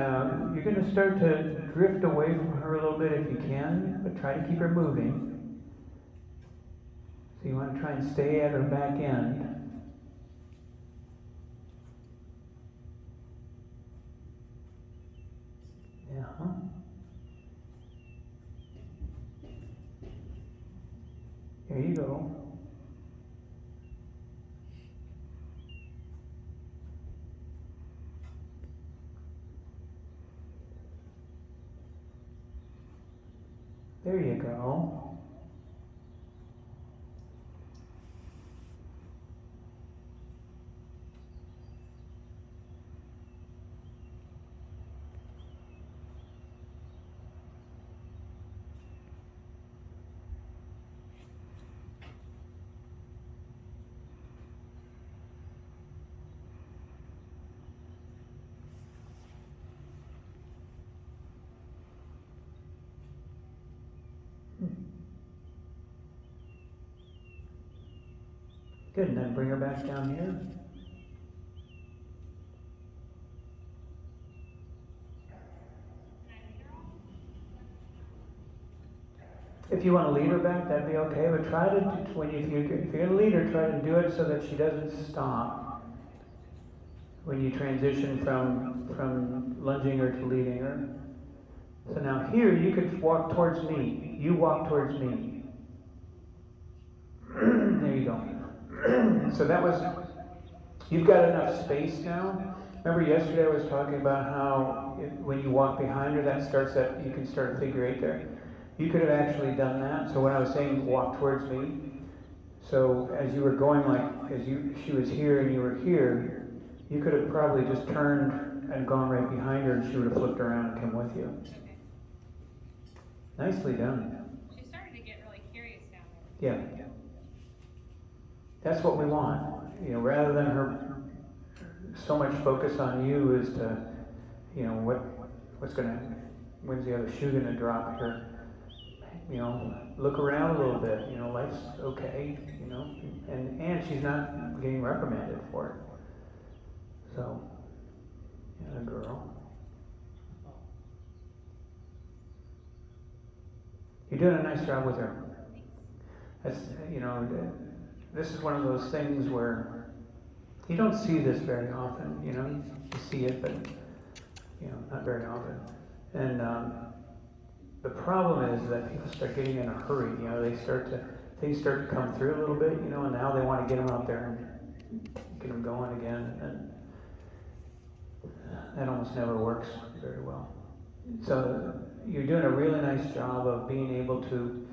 now you're going to start to drift away from her a little bit if you can, but try to keep her moving. So you want to try and stay at her back end. Yeah. There you go. There you go. Good, and then bring her back down here. If you want to lead her back, that'd be okay. But try to, if you're going to lead her, try to do it so that she doesn't stop when you transition from lunging her to leading her. So now here, you could walk towards me. You walk towards me. There you go. So that was, you've got enough space now. Remember yesterday I was talking about how when you walk behind her, that starts that, you can start a figure eight there. You could have actually done that. So when I was saying walk towards me, so as you were going she was here and you were here, you could have probably just turned and gone right behind her and she would have flipped around and come with you. Nicely done. She's starting to get really curious down there. Yeah. That's what we want. Rather than her so much focus on you as to, when's the other shoe gonna drop here? Look around a little bit. Life's okay. And she's not getting reprimanded for it. So, yeah, girl. You're doing a nice job with her. That's, this is one of those things where you don't see this very often, you see it, but, not very often. And the problem is that people start getting in a hurry, things start to come through a little bit, and now they want to get them out there and get them going again, and that almost never works very well. So you're doing a really nice job of being able to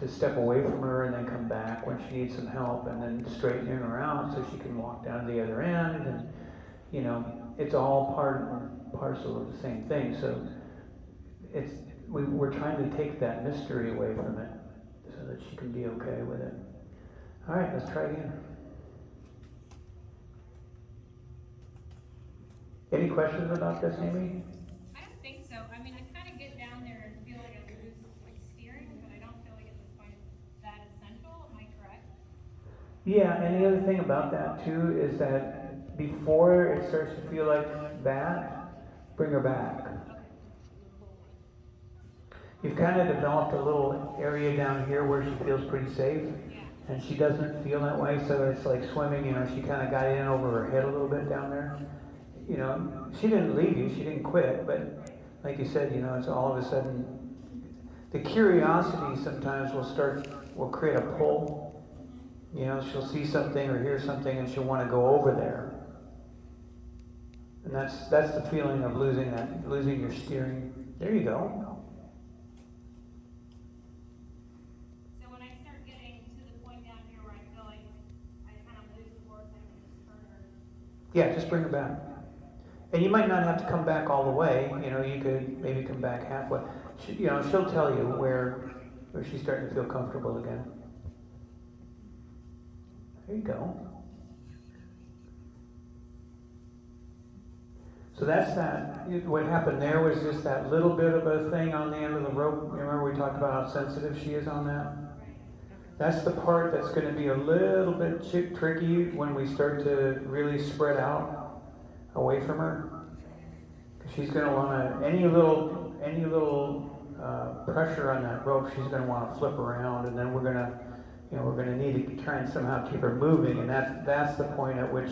step away from her and then come back when she needs some help, and then straightening her out so she can walk down to the other end, and it's all part and parcel of the same thing. So we're trying to take that mystery away from it so that she can be okay with it. All right, let's try again. Any questions about this, Amy? I don't think so. I mean, I kind of get down there and feel like I lose steering, but I don't feel like it's quite that essential. Am I correct? Yeah, and the other thing about that too is that before it starts to feel like that, bring her back. You've kind of developed a little area down here where she feels pretty safe, and she doesn't feel that way, so it's like swimming, she kind of got in over her head a little bit down there. She didn't leave you, she didn't quit, but like you said, it's all of a sudden, the curiosity sometimes will create a pull. She'll see something or hear something and she'll want to go over there. And that's the feeling of losing your steering. There you go. So when I start getting to the point down here where I feel like I kind of lose the horse, I can just turn her. Yeah, just bring her back. And you might not have to come back all the way. You could maybe come back halfway. She'll tell you where she's starting to feel comfortable again. There you go. So that's that. What happened there was just that little bit of a thing on the end of the rope. Remember we talked about how sensitive she is on that? That's the part that's going to be a little bit tricky when we start to really spread out away from her. she's going to want to, any little pressure on that rope, she's going to want to flip around, and then we're going to need to try and somehow keep her moving, and that's the point at which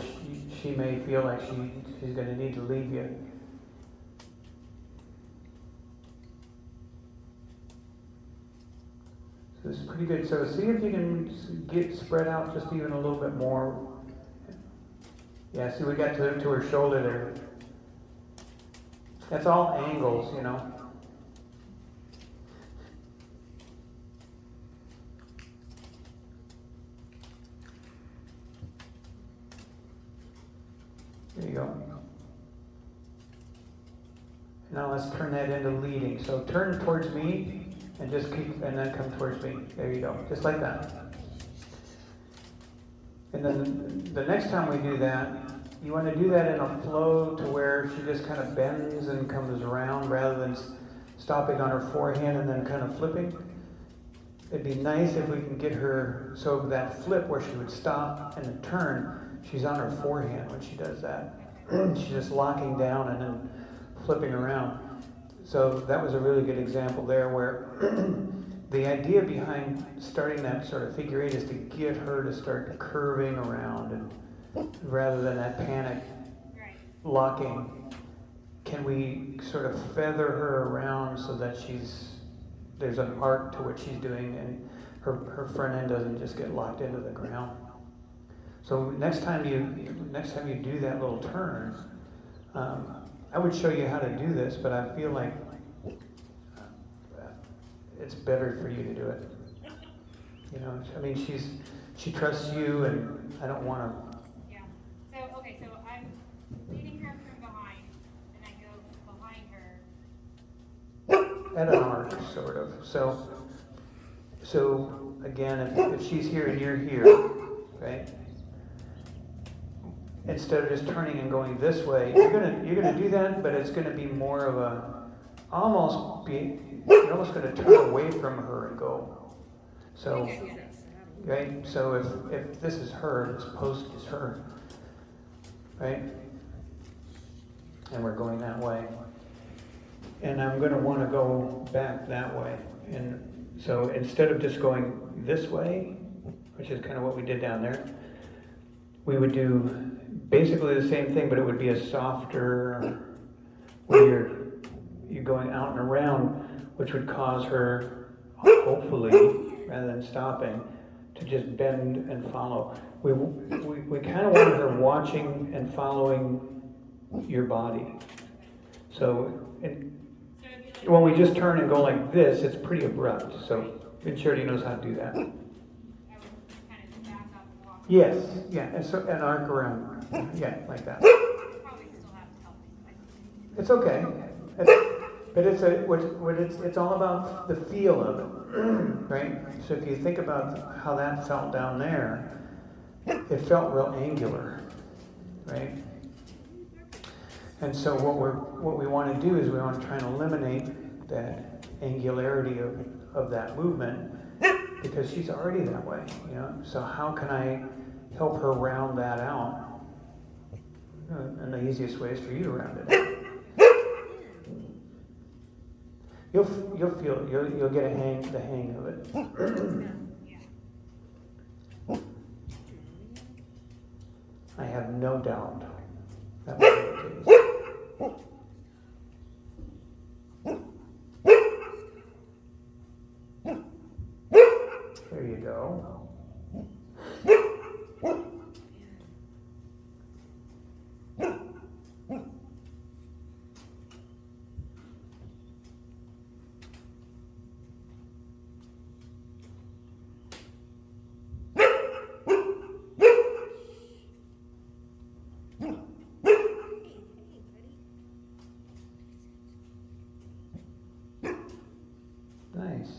she may feel like she's going to need to leave you. So this is pretty good. So see if you can get spread out just even a little bit more. Yeah, see, we got to her shoulder there. That's all angles, you know. There you go. Now let's turn that into leading. So turn towards me and just keep, and then come towards me. There you go. Just like that. And then the next time we do that, you want to do that in a flow to where she just kind of bends and comes around rather than stopping on her forehand and then kind of flipping. It'd be nice if we can get her so that flip where she would stop and then turn, she's on her forehand when she does that. She's just locking down and then flipping around. So that was a really good example there where the idea behind starting that sort of figure eight is to get her to start curving around, and rather than that panic locking, can we sort of feather her around so that there's an arc to what she's doing and her front end doesn't just get locked into the ground. So next time you do that little turn, I would show you how to do this, but I feel like it's better for you to do it. You know, I mean, she trusts you, and I don't want to. Yeah. So okay, so I'm leading her from behind, and I go behind her. At an arc, sort of. So again, if she's here and you're here, right? Instead of just turning and going this way, you're gonna do that, but it's gonna be more of you're almost gonna turn away from her and go. So, right? So if this is her, this post is her, right? And we're going that way. And I'm gonna wanna go back that way. And so instead of just going this way, which is kind of what we did down there, we would do basically the same thing, but it would be a softer, where you're going out and around, which would cause her, hopefully, rather than stopping, to just bend and follow. We kind of wanted her watching and following your body. So when we just turn and go like this, it's pretty abrupt. So Charity knows how to do that. Yes, yeah, and so an arc around, yeah, like that. Probably still have to help me. It's okay, but it's all about the feel of it, right? So if you think about how that felt down there, it felt real angular, right? And so what we want to do is we want to try and eliminate that angularity of that movement, because she's already that way, you know. So how can I help her round that out? And the easiest way is for you to round it out. You'll get the hang of it. I have no doubt that will be the case. There you go. Nice.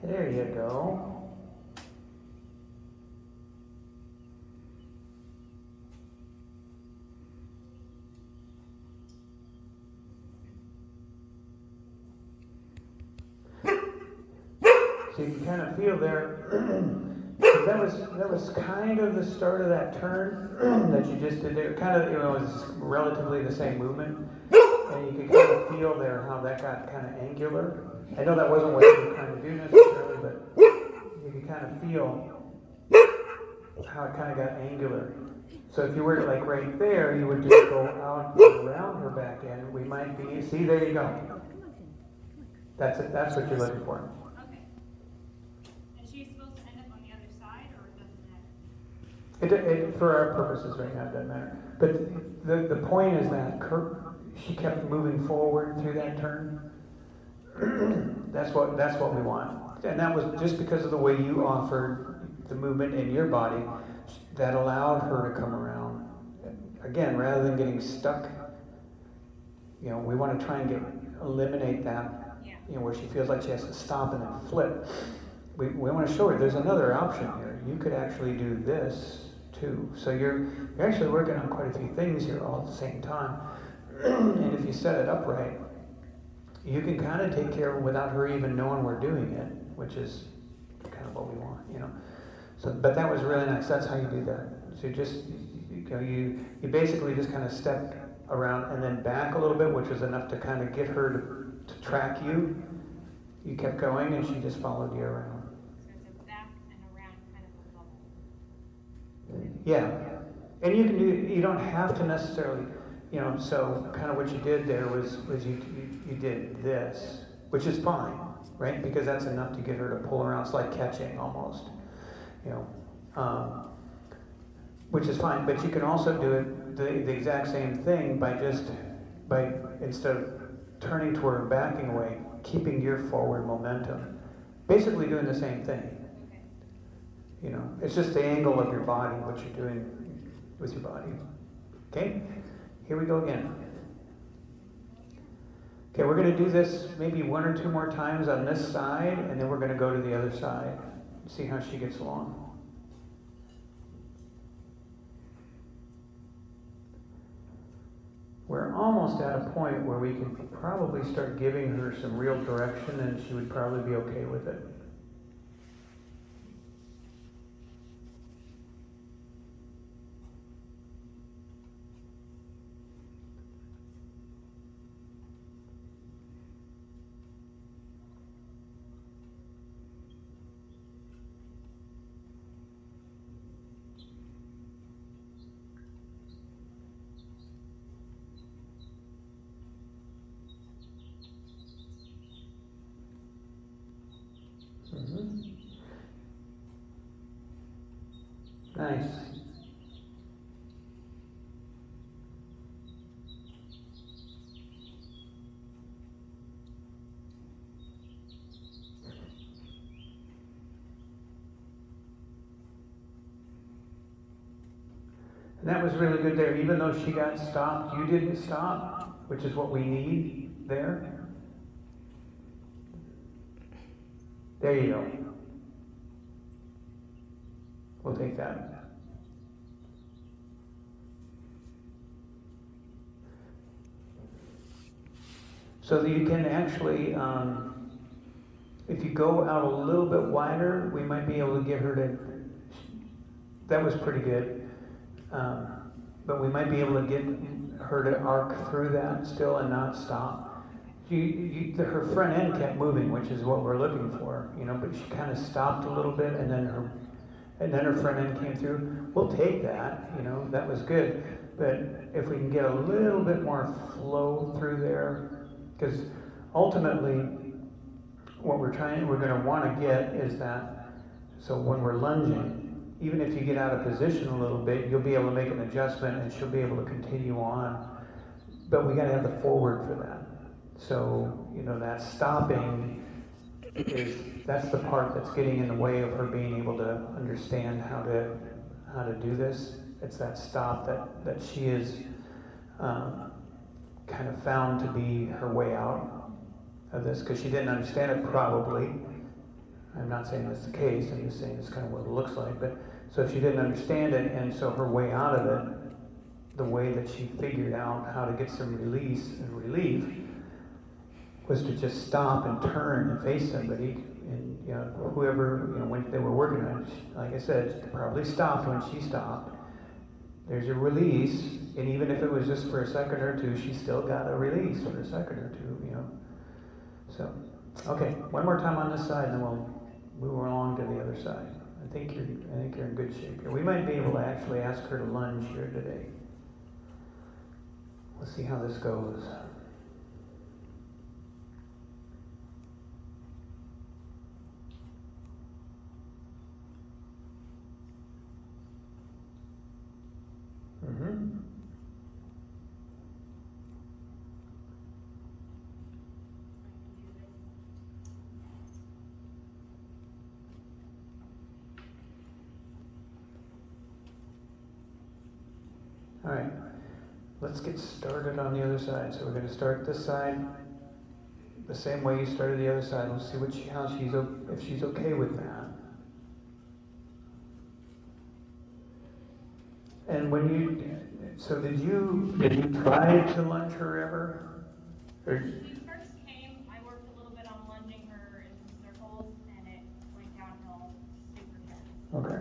There you go. So you can kind of feel there. So that was kind of the start of that turn that you just did there. Kind of, it was relatively the same movement, and you could kind of feel there how that got kind of angular. I know that wasn't what you were trying to do necessarily, but you could kind of feel how it kind of got angular. So if you were like right there, you would just go out and around her back end. We might be, see, there you go. That's it. That's what you're looking for. Okay. And she's supposed to end up on the other side, or it doesn't matter? For our purposes right now, it doesn't matter. But the point is that she kept moving forward through that turn. That's what we want. And that was just because of the way you offered the movement in your body that allowed her to come around. Again, rather than getting stuck, we want to try and eliminate that, where she feels like she has to stop and then flip. We want to show her there's another option here. You could actually do this too. So you're actually working on quite a few things here all at the same time. And if you set it up right, you can kind of take care of it without her even knowing we're doing it, which is kind of what we want, So, but that was really nice. That's how you do that. So you basically just kind of stepped around and then back a little bit, which was enough to kind of get her to track you. You kept going, and she just followed you around. So it's a back and around kind of a bubble. Yeah, and you don't have to necessarily, So kind of what you did there was you did this, which is fine, right? Because that's enough to get her to pull around. It's like catching almost. Which is fine, but you can also do it the exact same thing by instead of turning toward and backing away, keeping your forward momentum. Basically doing the same thing. It's just the angle of your body, what you're doing with your body. Okay? Here we go again. Okay, we're going to do this maybe one or two more times on this side, and then we're going to go to the other side. See how she gets along. We're almost at a point where we can probably start giving her some real direction, and she would probably be okay with it. Nice. And that was really good there. Even though she got stopped, you didn't stop, which is what we need there. There you go. We'll take that. So that you can actually, if you go out a little bit wider, we might be able to get her to, that was pretty good. But we might be able to get her to arc through that still and not stop. Her front end kept moving, which is what we're looking for, but she kind of stopped a little bit, and then her front end came through. We'll take that, that was good. But if we can get a little bit more flow through there, because ultimately what we're going to want to get is that, so when we're lunging, even if you get out of position a little bit, you'll be able to make an adjustment and she'll be able to continue on. But we got to have the forward for that. So, that stopping that's the part that's getting in the way of her being able to understand how to do this. It's that stop that she is kind of found to be her way out of this, because she didn't understand it probably. I'm not saying that's the case, I'm just saying it's kind of what it looks like. But so she didn't understand it, and so her way out of it, the way that she figured out how to get some release and relief, was to just stop and turn and face somebody, and you know, whoever, you know, when they were working on it, like I said, it probably stopped when she stopped. There's a release, and even if it was just for a second or two, she still got a release for a second or two, you know. So, okay, one more time on this side, and then we'll move along to the other side. I think you're in good shape here. We might be able to actually ask her to lunge here today. Let's see how this goes. Mm-hmm. All right, let's get started on the other side. So we're going to start this side the same way you started the other side. We'll see if she's okay with that. And did you try to lunge her ever? Or, When she first came, I worked a little bit on lunging her in some circles, and it went downhill super fast. okay.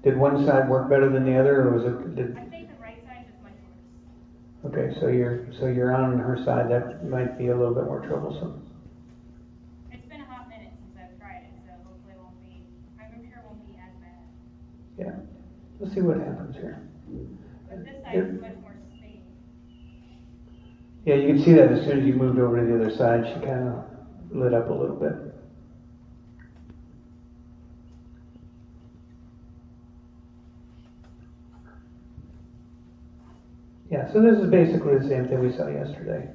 Did one side work better than the other, or was it? I think the right side was much worse. Okay, so you're on her side. That might be a little bit more troublesome. It's been a hot minute since I've tried it, so hopefully I'm sure it won't be as bad. Yeah. Let's see what happens here. But this side is much more safe. Yeah, you can see that as soon as you moved over to the other side, she kind of lit up a little bit. Yeah, so this is basically the same thing we saw yesterday.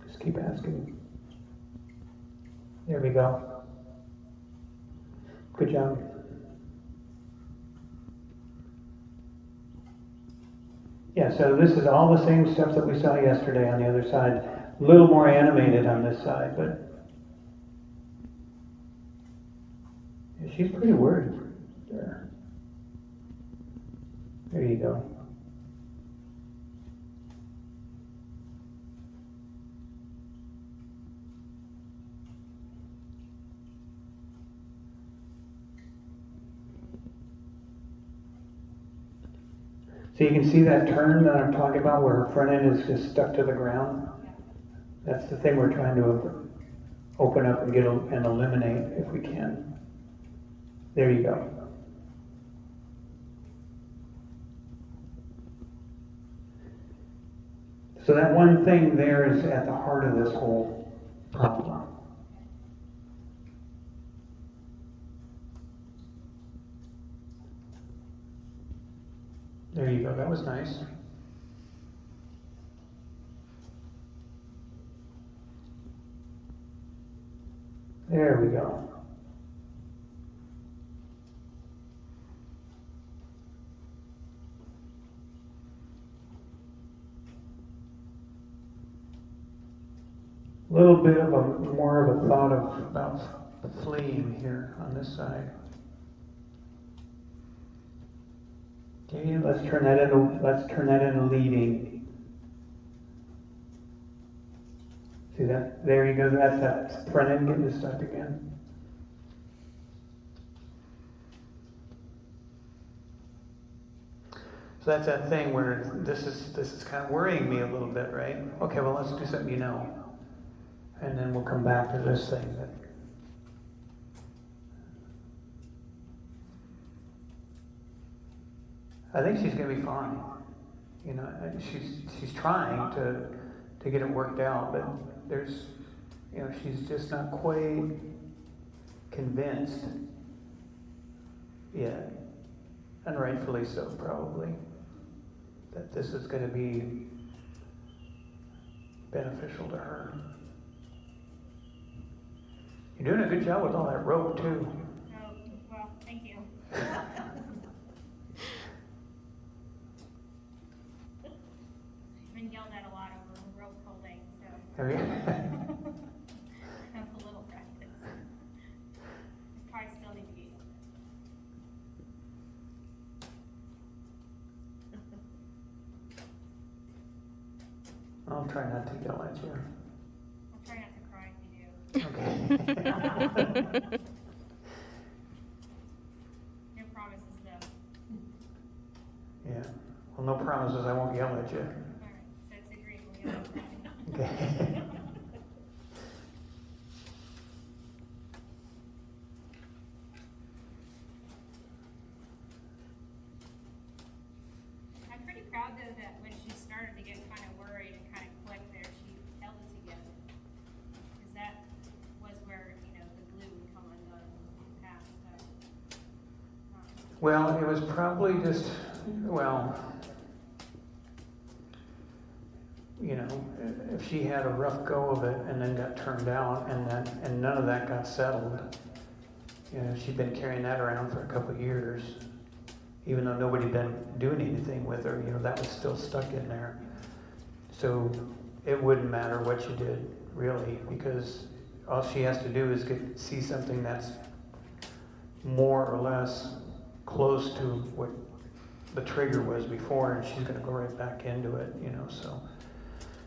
Just keep asking. There we go. Good job. Yeah, so this is all the same stuff that we saw yesterday on the other side. A little more animated on this side, but yeah, she's pretty worried there. There you go. So you can see that turn that I'm talking about where her front end is just stuck to the ground? That's the thing we're trying to open up and and eliminate if we can. There you go. So that one thing there is at the heart of this whole problem. There you go. That was nice. There we go. A little bit of more of a thought about fleeing here on this side. Okay, let's turn that into leading. See that? There you go. That's that front end getting stuck again. So that's that thing where this is kind of worrying me a little bit, right? Okay, well let's do something and then we'll come back to this thing that. I think she's gonna be fine. You know, she's trying to get it worked out, but she's just not quite convinced yet, and rightfully so, probably, that this is going to be beneficial to her. You're doing a good job with all that rope too. Oh, well, thank you. I've been yelled at a lot over rope holding, so. Have you? Have a little practice. I'll try not to yell at you. I'll try not to cry if you do. Okay. No promises though. Yeah. Well, no promises. I won't yell at you. Alright, so it's agreed, we'll get it. Okay. I'm pretty proud though that when she started to get kind of worried and kind of clicked there, she held it together. Because that was where, you know, the glue would come undone in the past, so. Well, it was probably just, well, you know, if she had a rough go of it and then got turned out and none of that got settled, you know, she'd been carrying that around for a couple of years, even though nobody had been doing anything with her, you know, that was still stuck in there. So it wouldn't matter what you did, really, because all she has to do is see something that's more or less close to what the trigger was before, and she's going to go right back into it, you know. So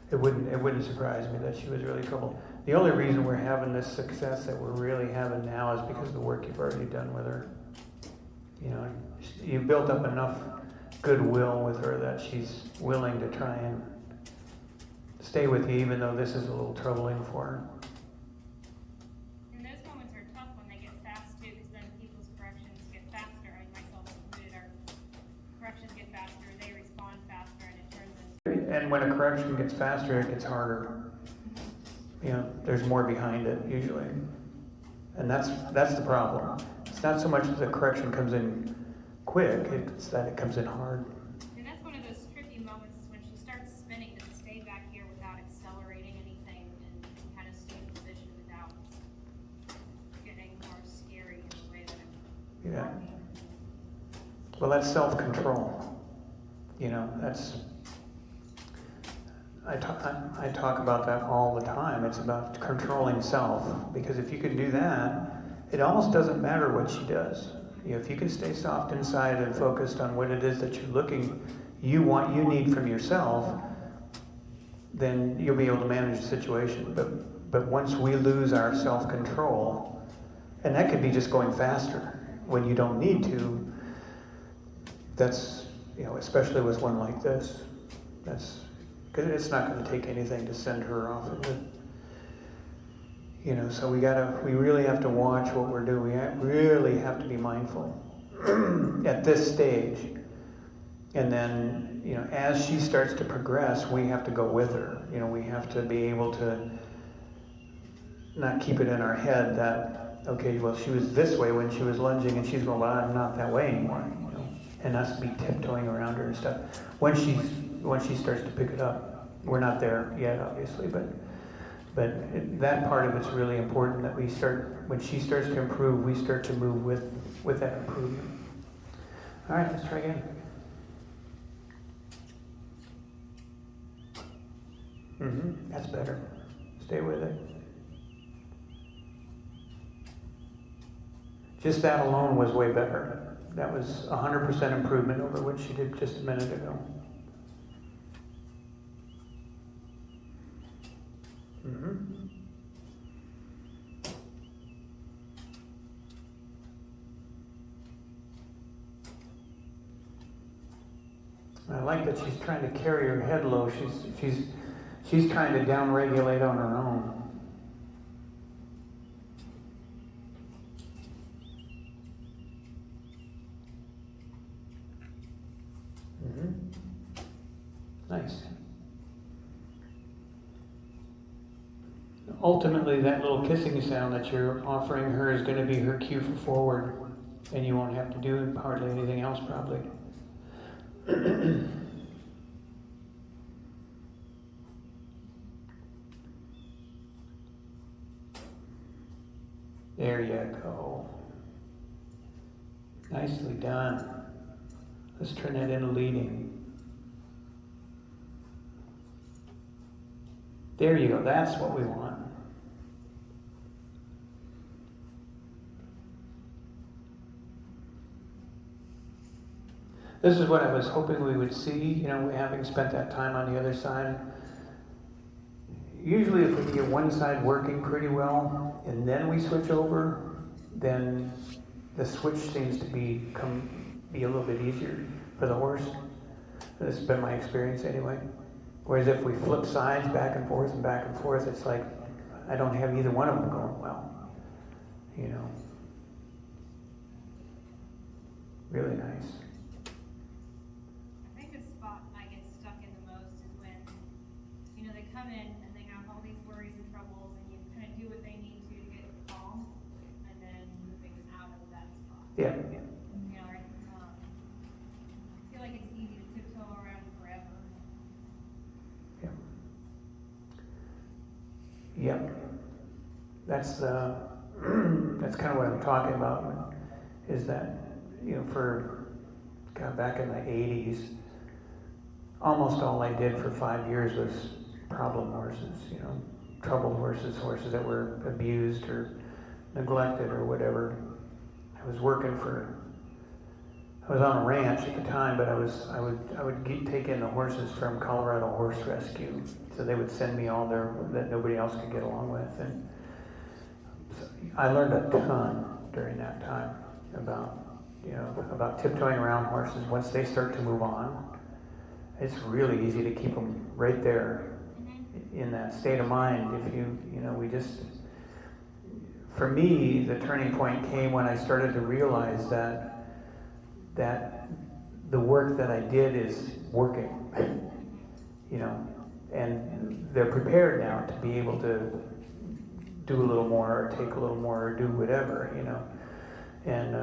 it wouldn't surprise me that she was really troubled. The only reason we're having this success that we're really having now is because of the work you've already done with her. You know, you've built up enough goodwill with her that she's willing to try and stay with you, even though this is a little troubling for her. And those moments are tough when they get fast too, because then people's corrections get faster, and myself included, our corrections get faster, they respond faster, and it turns into... And when a correction gets faster, it gets harder. You know, there's more behind it usually, and that's the problem. It's not so much that the correction comes in quick; it's that it comes in hard. And that's one of those tricky moments is when she starts spinning to stay back here without accelerating anything and kind of stay in position without getting more scary in the way that I'm Yeah. walking. Well, that's self-control. You know, that's. I talk about that all the time. It's about controlling self, because if you can do that, it almost doesn't matter what she does. You know, if you can stay soft inside and focused on what it is that you need from yourself, then you'll be able to manage the situation. But once we lose our self-control, and that could be just going faster when you don't need to. That's, you know, especially with one like this. That's. Because it's not going to take anything to send her off of it. You know, so we really have to watch what we're doing. We really have to be mindful at this stage. And then, you know, as she starts to progress, we have to go with her. You know, we have to be able to not keep it in our head that, okay, well, she was this way when she was lunging, and she's going, well, I'm not that way anymore. You know, and us be tiptoeing around her and stuff. When she starts to pick it up, we're not there yet, obviously, but that part of it's really important that when she starts to improve, we start to move with that improvement. All right, let's try again. That's better. Stay with it. Just that alone was way better. That was 100% improvement over what she did just a minute ago. I like that she's trying to carry her head low. She's trying to down-regulate on her own. Nice. Ultimately, that little kissing sound that you're offering her is going to be her cue for forward, and you won't have to do hardly anything else, probably. There you go. Nicely done. Let's turn that into leading. There you go. That's what we want. This is what I was hoping we would see, you know, having spent that time on the other side. usually if we can get one side working pretty well and then we switch over, then the switch seems to be a little bit easier for the horse. This has been my experience anyway. Whereas if we flip sides back and forth, it's like I don't have either one of them going well. You know. Really nice. I think the spot I get stuck in the most is when, they come in and they have all these worries and troubles, and you kind of do what they need to get calm, and then moving out of that spot. Yeah. I feel like it's easy to tiptoe around forever. Yeah. Yep. That's kind of what I'm talking about. Is that back in the 80s, almost all I did for 5 years was problem horses. Troubled horses that were abused or neglected or whatever. I was on a ranch at the time, but I would take in the horses from Colorado Horse Rescue. So they would send me all that nobody else could get along with, and so I learned a ton during that time about tiptoeing around horses. Once they start to move on, it's really easy to keep them right there in that state of mind. For me, the turning point came when I started to realize that the work that I did is working, and they're prepared now to be able to do a little more, or take a little more, or do whatever, and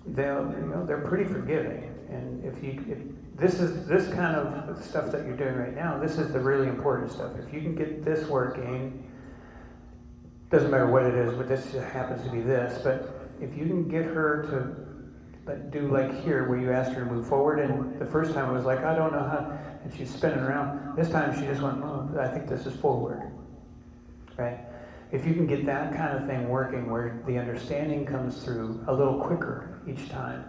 they're pretty forgiving. And if this kind of stuff that you're doing right now, this is the really important stuff. If you can get this working, doesn't matter what it is, but this happens to be this. But if you can get her to do like here, where you asked her to move forward, and the first time it was like, I don't know how, and she's spinning around. This time she just went, oh, I think this is forward, right? If you can get that kind of thing working, where the understanding comes through a little quicker each time,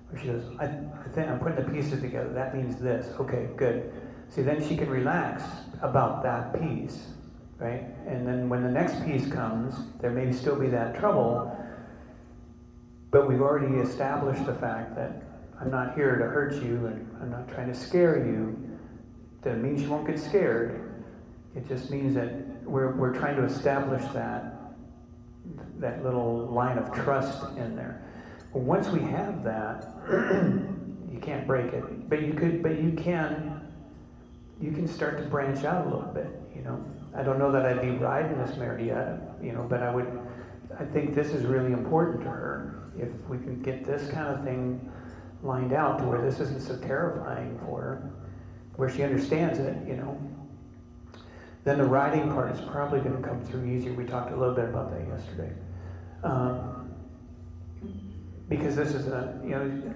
where she goes, I think I'm putting the pieces together, that means this, okay, good. See, then she can relax about that piece, right? And then when the next piece comes, there may still be that trouble, but we've already established the fact that I'm not here to hurt you, and I'm not trying to scare you. That means you won't get scared. It just means that we're trying to establish that little line of trust in there. Well, once we have that, you can't break it. But you can start to branch out a little bit. I don't know that I'd be riding this mare yet. But I think this is really important to her. If we can get this kind of thing lined out to where this isn't so terrifying for her, where she understands it, then the riding part is probably going to come through easier. We talked a little bit about that yesterday. Because this is the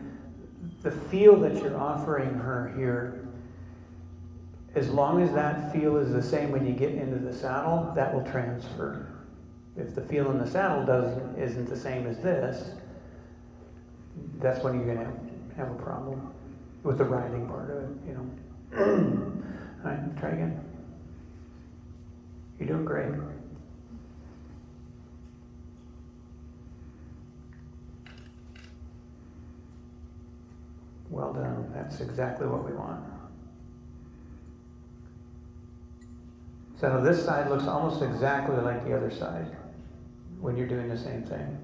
feel that you're offering her here, as long as that feel is the same when you get into the saddle, that will transfer. If the feel in the saddle isn't the same as this, that's when you're going to have a problem with the riding part of it, All right, try again. You're doing great. Well done. That's exactly what we want. So this side looks almost exactly like the other side when you're doing the same thing.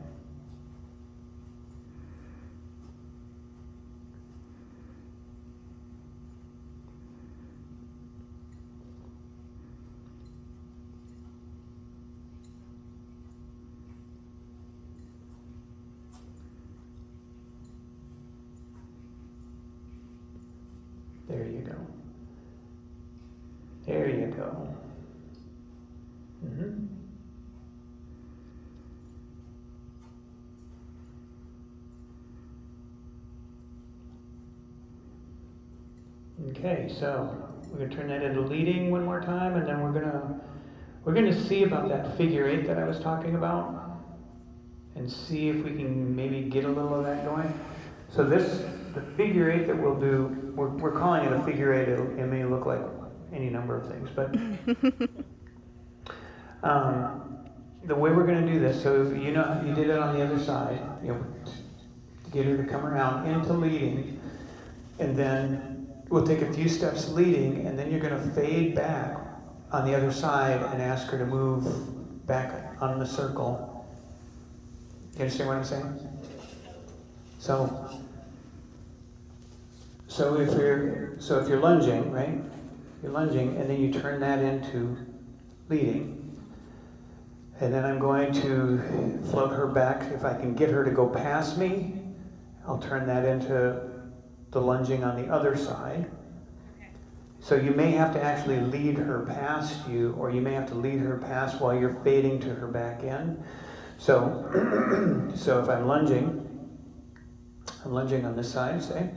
There you go. There you go. Mm-hmm. Okay, so we're going to turn that into leading one more time, and then we're going to see about that figure eight that I was talking about, and see if we can maybe get a little of that going. So the figure eight that we'll do, we're calling it a figure eight. It may look like any number of things. But the way we're going to do this, so you know, you did it on the other side, you know, to get her to come around into leading, and then we'll take a few steps leading, and then you're going to fade back on the other side and ask her to move back on the circle. You understand what I'm saying? So if you're lunging, right? You're lunging, and then you turn that into leading. And then I'm going to float her back. If I can get her to go past me, I'll turn that into the lunging on the other side. Okay. So you may have to actually lead her past you, or you may have to lead her past while you're fading to her back in. So, so if I'm lunging on this side, say,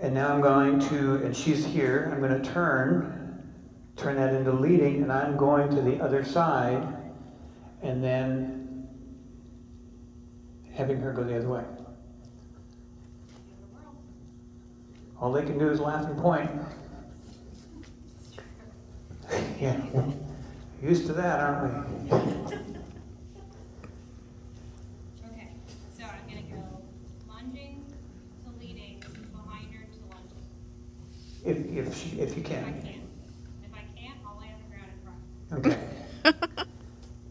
and now I'm going to, and she's here, I'm going to turn that into leading, and I'm going to the other side, and then having her go the other way. All they can do is laugh and point. Yeah, used to that, aren't we? Okay, so I'm gonna go lunging to leading, behind her to lunging. If you If I can. can. If I can't, I'll lay on the ground in front. Okay.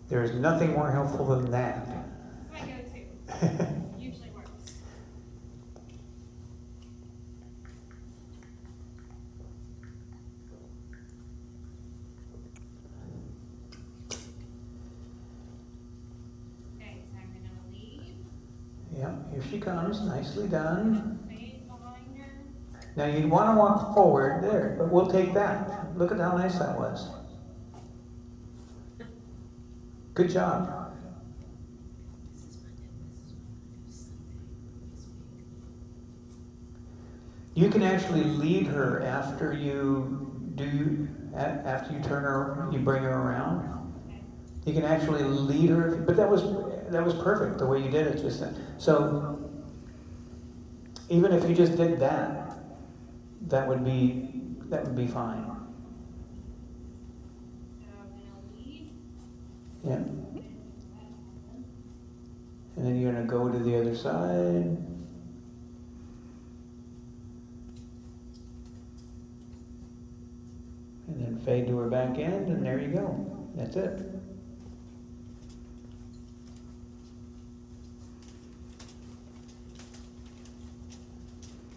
There is nothing more helpful than that. That's my go-to. Usually works. Okay, so I'm gonna lead. Yep, here she comes. Nicely done. Fade behind her. Now you want to walk forward there, but we'll take that. Look at how nice that was. Good job. You can actually lead her after you turn her, you bring her around. You can actually lead her, but that was perfect the way you did it just then. So even if you just did that, that would be fine. So I'm gonna lead. Yeah. And then you're gonna go to the other side. And then fade to her back end, and there you go. That's it.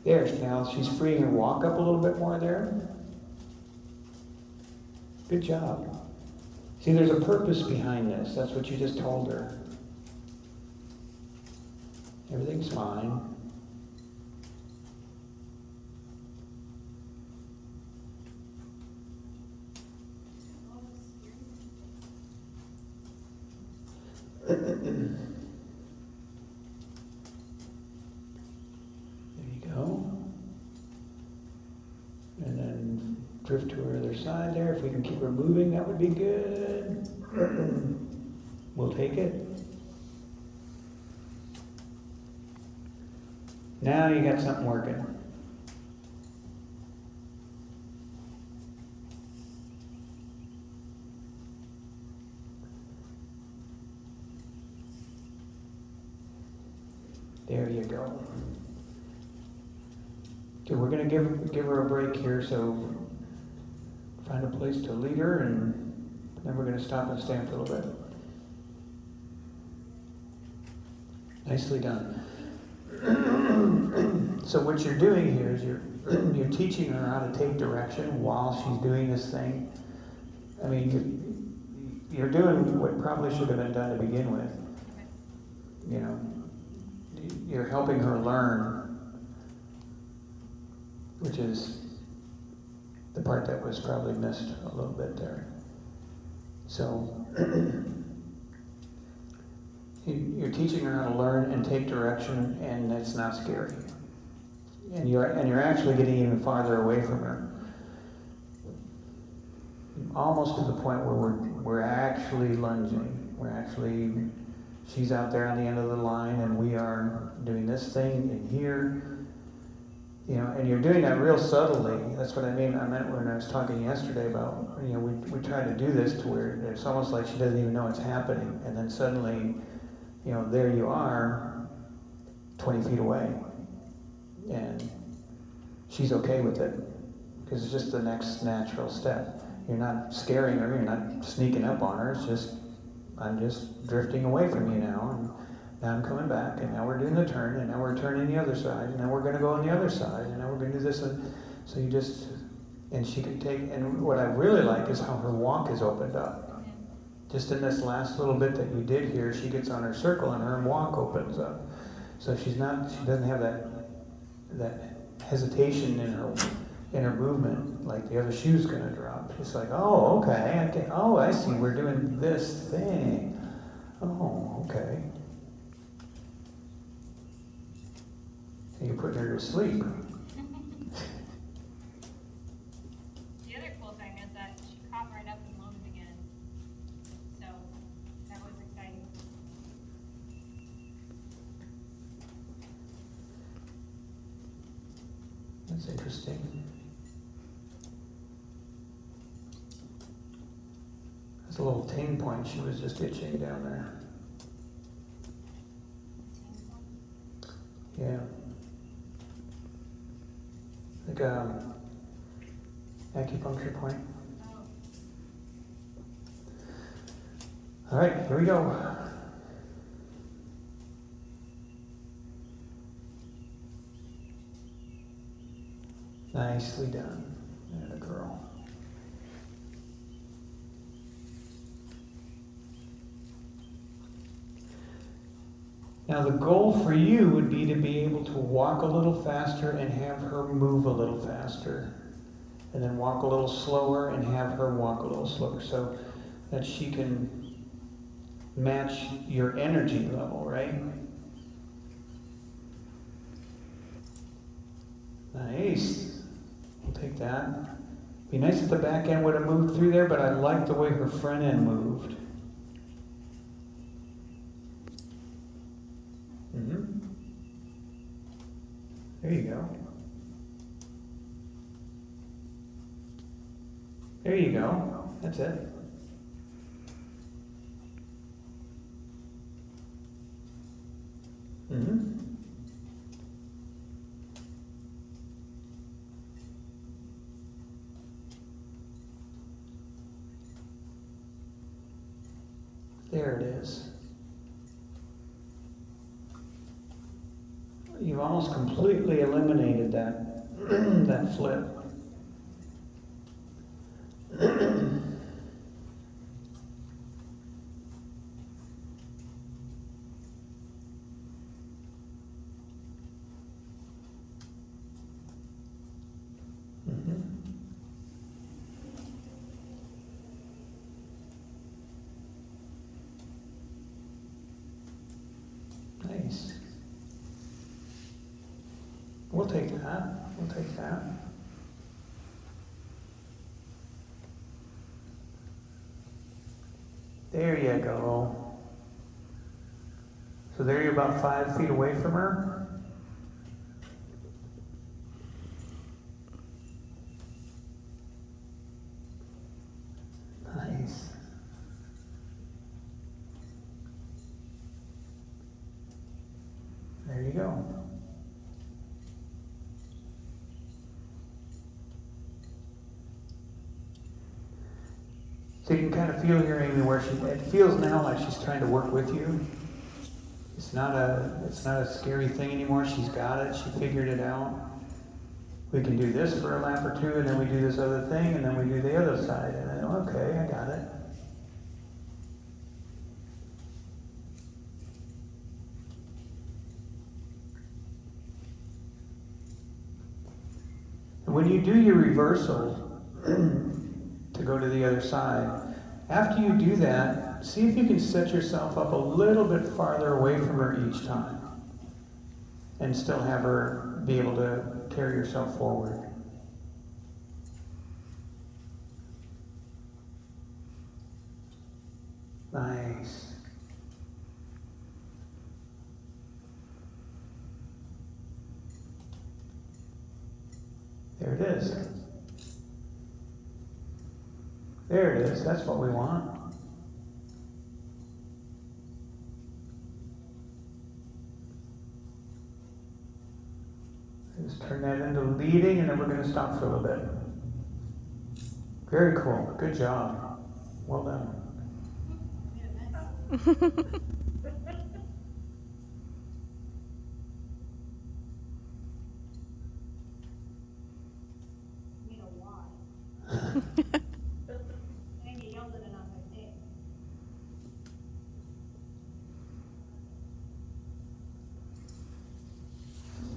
There, now she's freeing her walk up a little bit more there. Good job. See, there's a purpose behind this. That's what you just told her. Everything's fine. There you go. And then drift to her other side there. If we can keep her moving, that would be good. We'll take it. Now you got something working. There you go. So we're going to give her a break here, so find a place to lead her, and then we're going to stop and stand for a little bit. Nicely done. So what you're doing here is you're teaching her how to take direction while she's doing this thing. I mean, you're doing what probably should have been done to begin with. You know, you're helping her learn, which is the part that was probably missed a little bit there. So you're teaching her how to learn and take direction, and it's not scary. And you're actually getting even farther away from her, almost to the point where we're actually lunging. She's out there on the end of the line, and we are doing this thing in here, You know, and you're doing that real subtly. That's what I meant when I was talking yesterday about, you know, we try to do this to where it's almost like she doesn't even know it's happening. And then suddenly, you know, there you are, 20 feet away. And she's okay with it. Because it's just the next natural step. You're not scaring her, you're not sneaking up on her. It's just, I'm just drifting away from you now. And now I'm coming back, and now we're doing the turn, and now we're turning the other side, and now we're going to go on the other side, and now we're going to do this. And so you just, and she can take, and what I really like is how her walk is opened up. Just in this last little bit that you did here, she gets on her circle, and her walk opens up. So she doesn't have that hesitation in her movement, like the other shoe's going to drop. It's like, oh, okay, I see, we're doing this thing. Oh, okay. You're putting her to sleep. The other cool thing is that she caught right up and moaned again. So that was exciting. That's interesting. That's a little ting point she was just itching down there. Yeah. Like acupuncture point. All right, here we go. Nicely done. There, girl. Now the goal for you would be to be able to walk a little faster and have her move a little faster. And then walk a little slower and have her walk a little slower so that she can match your energy level, right? Nice. We'll take that. Be nice if the back end would have moved through there, but I like the way her front end moved. There you go. There you go. That's it. There it is. You've almost completely eliminated that that flip. Nice. We'll take that. We'll take that. There you go. So there you're about 5 feet away from her. Nice. There you go. So you can kind of feel here, Amy, where it feels now like she's trying to work with you. It's not a scary thing anymore. She's got it. She figured it out. We can do this for a lap or two, and then we do this other thing, and then we do the other side. And then, okay, I got it. And when you do your reversal to go to the other side, after you do that, see if you can set yourself up a little bit farther away from her each time and still have her be able to carry yourself forward. Nice. There it is. There it is. That's what we want. Just turn that into leading, and then we're going to stop for a little bit. Very cool. Good job. Well done.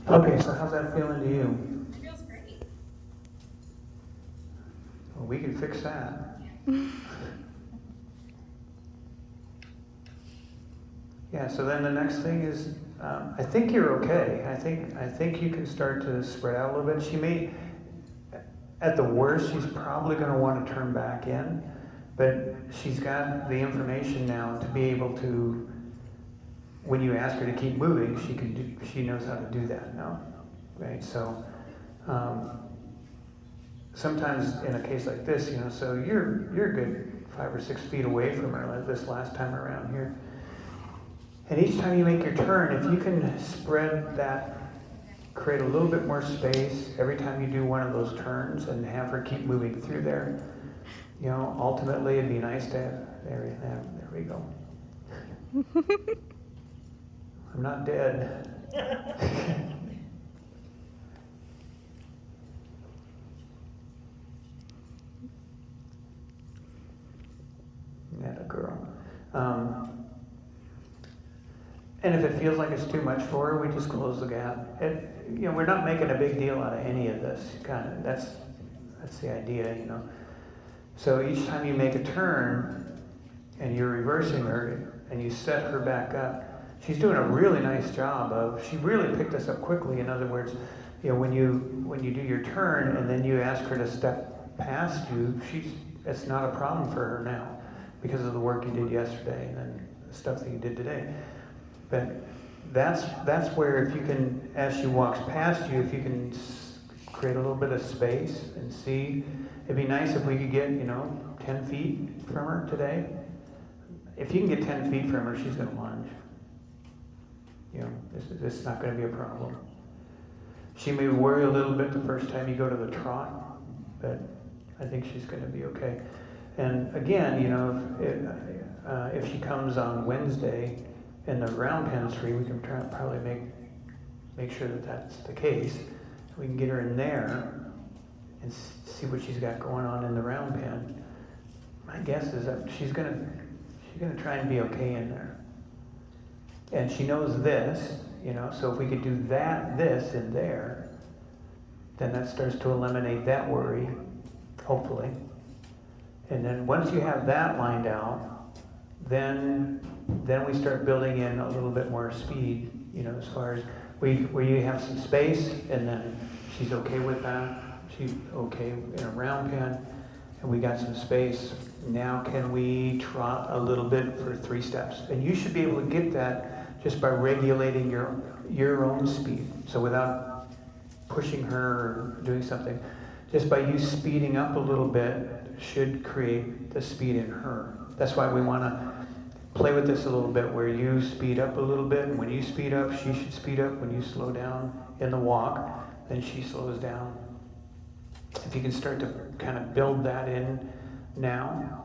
Okay, so how's that feeling to you? It feels great. Well, we can fix that. Yeah, so then the next thing is, I think you're okay. I think you can start to spread out a little bit. She may, at the worst, she's probably going to want to turn back in, but she's got the information now to be able to, when you ask her to keep moving, she knows how to do that now, right? So sometimes in a case like this, so you're a good 5 or 6 feet away from her like this last time around here. And each time you make your turn, if you can spread that, create a little bit more space every time you do one of those turns and have her keep moving through there, ultimately it'd be nice to have, there we go. I'm not dead. Yeah, girl. And if it feels like it's too much for her, we just close the gap. We're not making a big deal out of any of this. That's the idea, So each time you make a turn and you're reversing her and you set her back up, she's doing a really nice job she really picked us up quickly. In other words, when you do your turn and then you ask her to step past you, it's not a problem for her now because of the work you did yesterday and then the stuff that you did today. But that's where if you can, as she walks past you, if you can create a little bit of space and see, it'd be nice if we could get 10 feet from her today. If you can get 10 feet from her, she's going to lunge. This is not going to be a problem. She may worry a little bit the first time you go to the trot, but I think she's going to be okay. And again, if she comes on Wednesday and the round pen's free, we can probably make sure that that's the case. We can get her in there and see what she's got going on in the round pen. My guess is that she's gonna try and be okay in there. And she knows this, so if we could do this in there, then that starts to eliminate that worry, hopefully. And then once you have that lined out, then we start building in a little bit more speed, as far as where you have some space, and then she's okay with that. She's okay in a round pen, and we got some space. Now can we trot a little bit for 3 steps? And you should be able to get that just by regulating your own speed. So without pushing her or doing something, just by you speeding up a little bit should create the speed in her. That's why we want to play with this a little bit, where you speed up a little bit, and when you speed up, she should speed up. When you slow down in the walk, then she slows down. If you can start to kind of build that in now.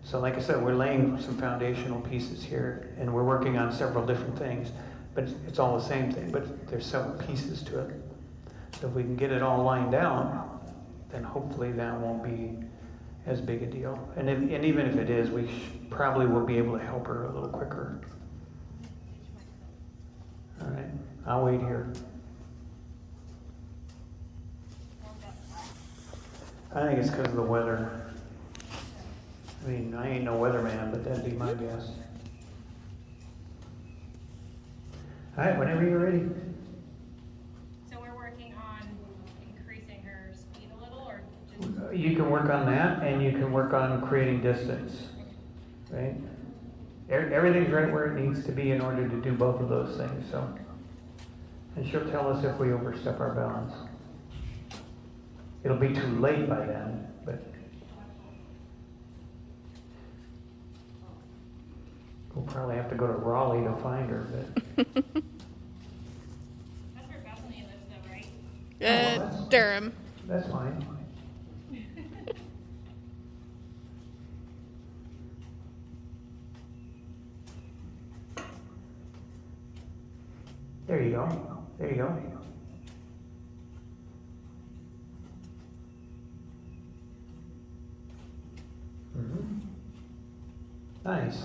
So like I said, we're laying some foundational pieces here, and we're working on several different things, but it's all the same thing, but there's several pieces to it. So if we can get it all lined out, then hopefully that won't be as big a deal. And even if it is, we probably will be able to help her a little quicker. All right, I'll wait here. I think it's because of the weather. I mean, I ain't no weatherman, but that'd be my guess. All right, whenever you're ready. So we're working on increasing her speed a little, or just... You can work on that, and you can work on creating distance, right? Everything's right where it needs to be in order to do both of those things. So, and she'll tell us if we overstep our bounds. It'll be too late by then, but we'll probably have to go to Raleigh to find her. But That's where Bethany lives though, right? Durham. That's fine. There you go. There you go. Mm-hmm. Nice.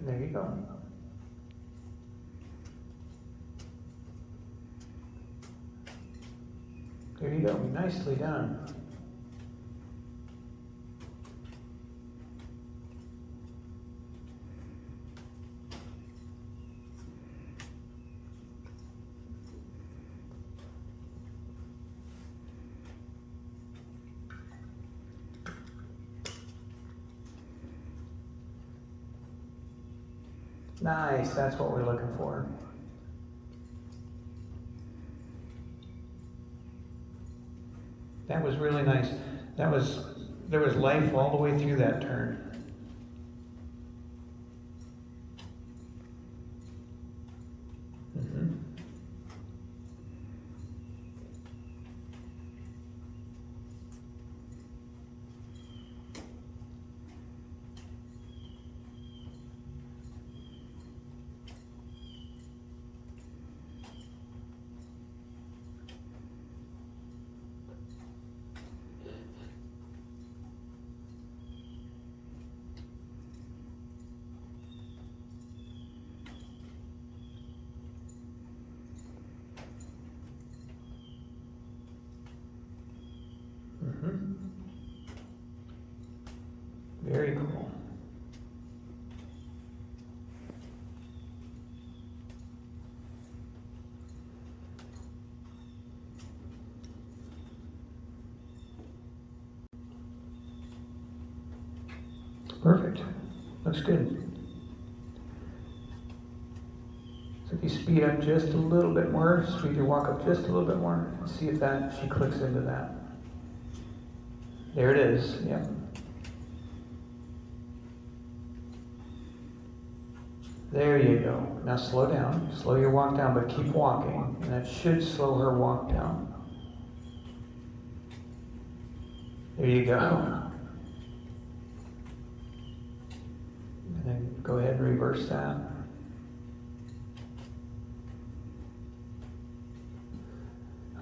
There you go. There you go. Nicely done. Nice, that's what we're looking for. That was really nice. There was life all the way through that turn. Mm-hmm. Mm-hmm. Very cool. Perfect. Looks good. So if you speed up just a little bit more, speed your walk up just a little bit more, and see if she clicks into that. There it is. Yep. There you go. Now slow down. Slow your walk down, but keep walking. And that should slow her walk down. There you go. And then go ahead and reverse that.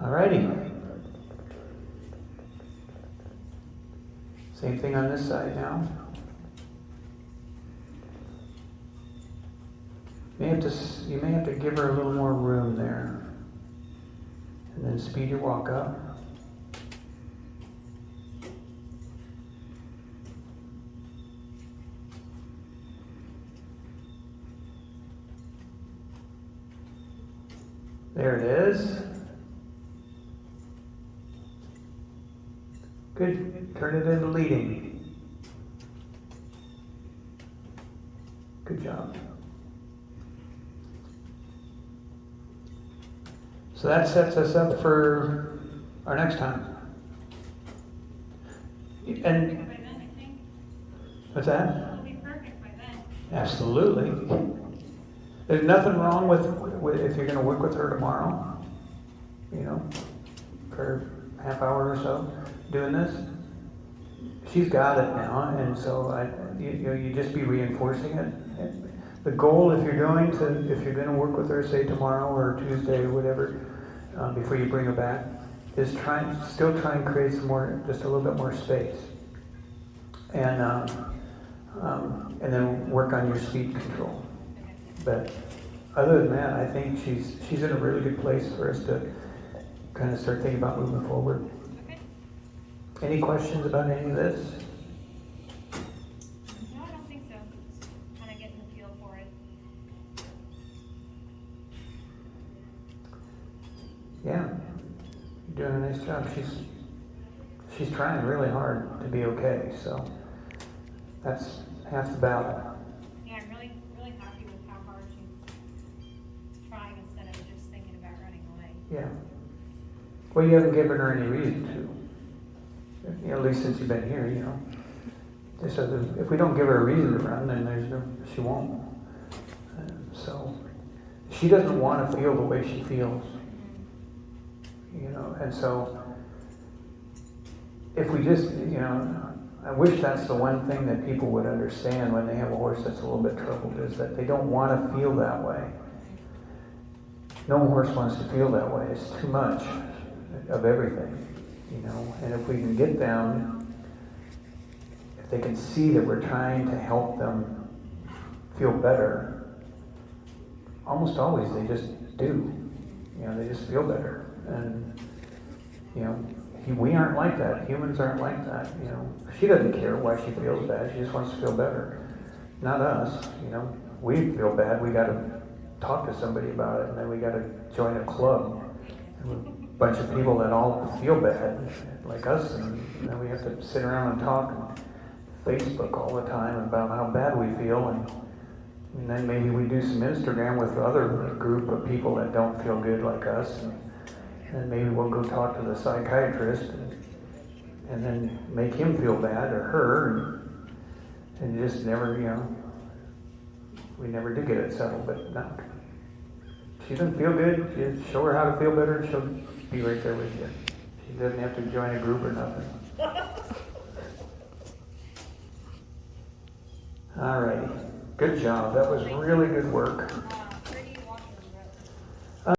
Alrighty. Same thing on this side now. You may have to give her a little more room there. And then speed your walk up. There it is. Good. Turn it into leading. Good job. So that sets us up for our next time. And By then, I think. what's that? It'll be perfect by then. Absolutely. There's nothing wrong with if you're going to work with her tomorrow, for a half hour or so doing this. She's got it now, and so you just be reinforcing it. The goal, if you're going to work with her, say tomorrow or Tuesday or whatever, before you bring her back, is still try and create just a little bit more space, and then work on your speed control. But other than that, I think she's in a really good place for us to kind of start thinking about moving forward. Okay. Any questions about any of this? No, I don't think so. Just kind of getting the feel for it. Yeah, you're doing a nice job. She's trying really hard to be okay, so that's half the battle. Yeah, I'm really, really happy with how hard she's Yeah. Well, you haven't given her any reason to. You know, at least since you've been here, you know. Just so that if we don't give her a reason to run, then she won't. So she doesn't want to feel the way she feels. You know, and so if we just, you know, I wish that's the one thing that people would understand when they have a horse that's a little bit troubled, is that they don't want to feel that way. No horse wants to feel that way. It's too much of everything, you know. And if we can get them, if they can see that we're trying to help them feel better, almost always they just do. You know, they just feel better. And, you know, we aren't like that. Humans aren't like that, you know. She doesn't care why she feels bad. She just wants to feel better. Not us, you know. We feel bad. We got to talk to somebody about it, and then we got to join a club. And a bunch of people that all feel bad, like us, and then we have to sit around and talk on Facebook all the time about how bad we feel, and then maybe we do some Instagram with other group of people that don't feel good like us, and maybe we'll go talk to the psychiatrist and then make him feel bad, or her, and just never, you know, we never do get it settled. But no, she doesn't feel good, you show her how to feel better, she'll be right there with you. She doesn't have to join a group or nothing. All righty, good job. That was really good work.